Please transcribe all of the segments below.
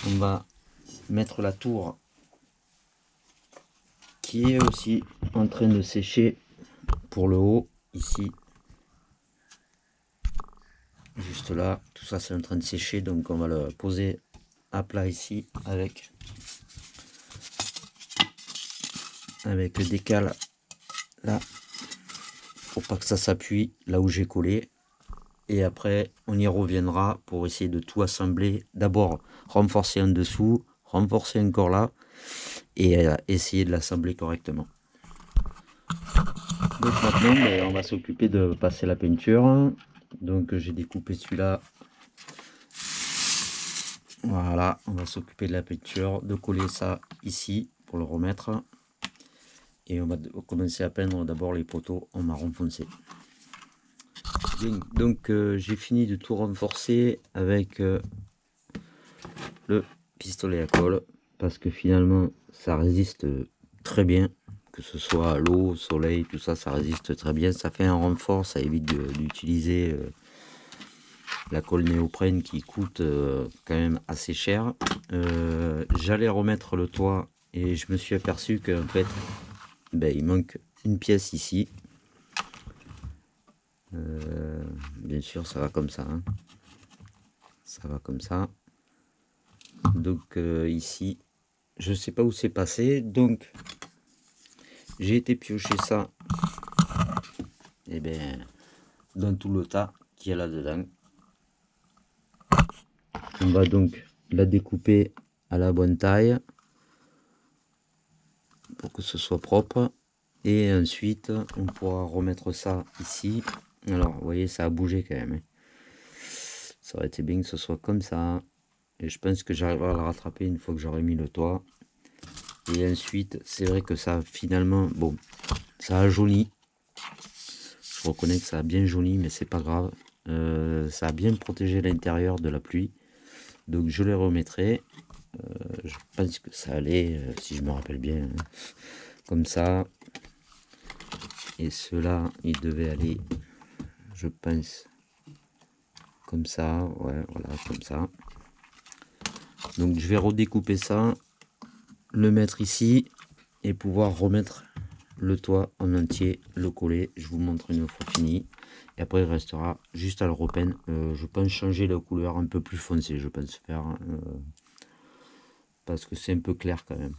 On va mettre la tour qui est aussi en train de sécher pour le haut ici. Juste là, tout ça c'est en train de sécher, donc on va le poser à plat ici avec le décal là pour pas que ça s'appuie là où j'ai collé. Et après on y reviendra pour essayer de tout assembler. D'abord renforcer en dessous, renforcer encore là et essayer de l'assembler correctement. Donc maintenant on va s'occuper de passer la peinture. Donc j'ai découpé celui-là. Voilà, on va s'occuper de la peinture, de coller ça ici pour le remettre. Et on va commencer à peindre d'abord les poteaux en marron foncé. Donc j'ai fini de tout renforcer avec le pistolet à colle, parce que finalement ça résiste très bien, que ce soit à l'eau, au soleil, tout ça, ça résiste très bien. Ça fait un renfort, ça évite d'utiliser la colle néoprène qui coûte quand même assez cher. J'allais remettre le toit et je me suis aperçu qu'en fait il manque une pièce ici. Bien sûr ça va comme ça, hein. Ça va comme ça. Donc ici je sais pas où c'est passé, donc j'ai été piocher ça et dans tout le tas qu'il y a là dedans. On va donc la découper à la bonne taille pour que ce soit propre, et ensuite on pourra remettre ça ici. Alors vous voyez, ça a bougé quand même, hein. Ça aurait été bien que ce soit comme ça, et je pense que j'arriverai à le rattraper une fois que j'aurai mis le toit. Et ensuite c'est vrai que ça finalement, bon, ça a jauni, je reconnais que ça a bien jauni, mais c'est pas grave. Ça a bien protégé l'intérieur de la pluie, donc je les remettrai. Je pense que ça allait, si je me rappelle bien, hein, comme ça. Et ceux-là, ils devaient aller, je pense, comme ça. Ouais, voilà, comme ça. Donc je vais redécouper ça, le mettre ici et pouvoir remettre le toit en entier, le coller. Je vous montre une fois fini. Et après il restera juste à le repeindre. Je pense changer la couleur un peu plus foncée, je pense faire, parce que c'est un peu clair quand même.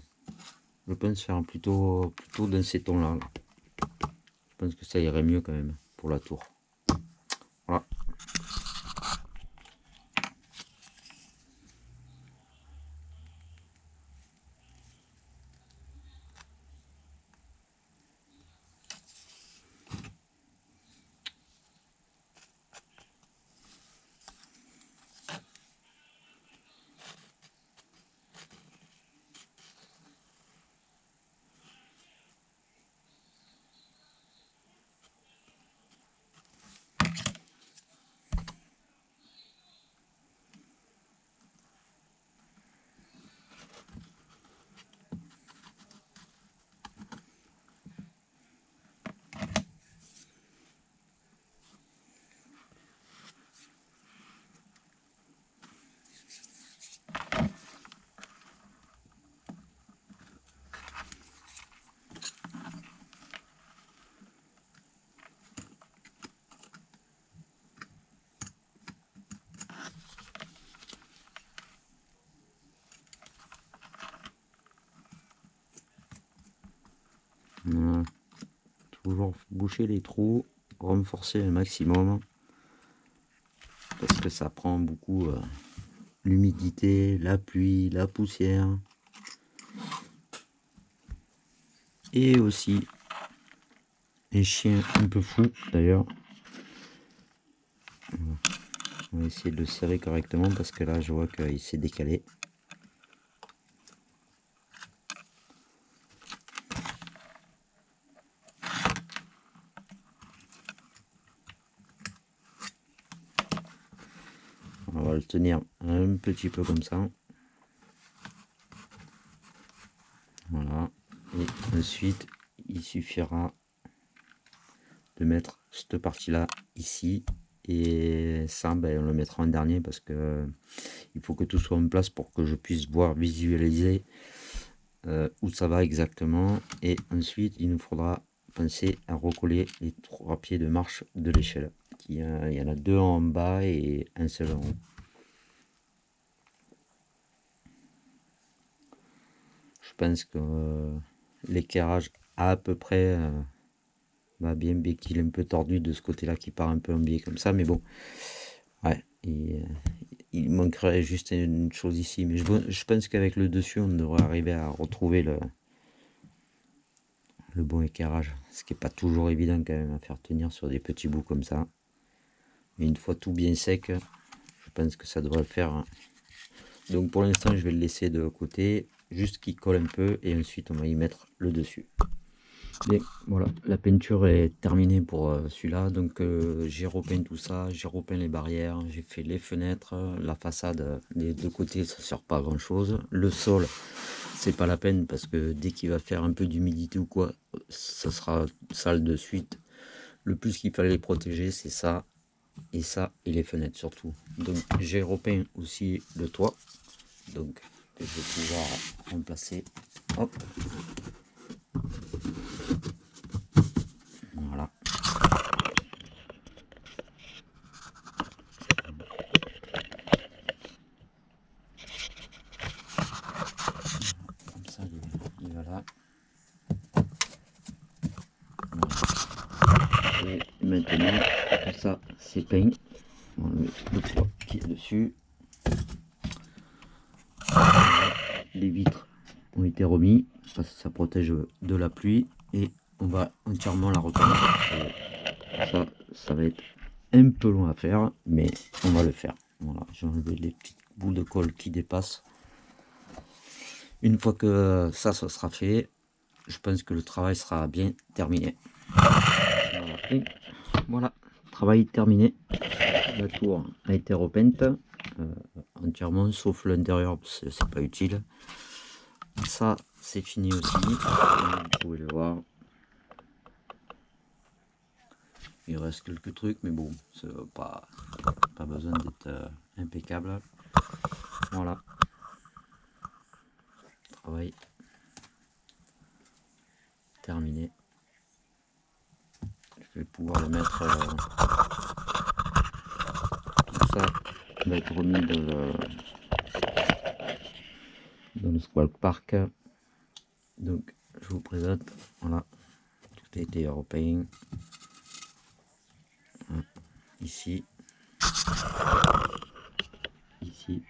Je pense faire plutôt dans ces tons là. Je pense que ça irait mieux quand même pour la tour. Voilà. Voilà. Toujours boucher les trous, renforcer un maximum, parce que ça prend beaucoup l'humidité, la pluie, la poussière, et aussi les chiens un peu fous d'ailleurs. On va essayer de le serrer correctement, parce que là je vois qu'il s'est décalé. On va le tenir un petit peu comme ça. Voilà. Et ensuite il suffira de mettre cette partie là ici, et ça ben, on le mettra en dernier parce que il faut que tout soit en place pour que je puisse voir, visualiser où ça va exactement. Et ensuite il nous faudra penser à recoller les 3 pieds de marche de l'échelle. Il y en a 2 en bas et un seul en haut. Je pense que l'éclairage à peu près va bien qu'il est un peu tordu de ce côté là qui part un peu en biais comme ça, mais bon, ouais, il manquerait juste une chose ici, mais je pense qu'avec le dessus on devrait arriver à retrouver le bon éclairage, ce qui est pas toujours évident quand même à faire tenir sur des petits bouts comme ça, mais une fois tout bien sec, je pense que ça devrait le faire, hein. Donc pour l'instant je vais le laisser de côté, juste qu'il colle un peu, et ensuite on va y mettre le dessus. Et voilà, la peinture est terminée pour celui-là, donc j'ai repeint tout ça, j'ai repeint les barrières, j'ai fait les fenêtres, la façade des deux côtés ça sert pas à grand chose, le sol c'est pas la peine parce que dès qu'il va faire un peu d'humidité ou quoi, ça sera sale de suite. Le plus qu'il fallait protéger c'est ça et les fenêtres surtout. Donc j'ai repeint aussi le toit, donc je vais pouvoir remplacer, hop, voilà. Comme ça, il va là. Voilà. Et maintenant, tout ça c'est peint. On met le toit qui est dessus. Les vitres ont été remis parce que ça protège de la pluie et on va entièrement la repeindre. Ça va être un peu long à faire, mais on va le faire. Voilà, j'ai enlevé les petites bouts de colle qui dépassent. Une fois que ça sera fait, je pense que le travail sera bien terminé. Et voilà, travail terminé. La tour a été repeinte entièrement, sauf l'intérieur, c'est pas utile. Ça, c'est fini aussi. Vous pouvez le voir. Il reste quelques trucs, mais bon, c'est pas besoin d'être impeccable. Voilà. Travail terminé. Je vais pouvoir le mettre. Tout ça va être remis dans le Squawk Park. Donc, je vous présente. Voilà. Tout a été repeint. Ici. Ici.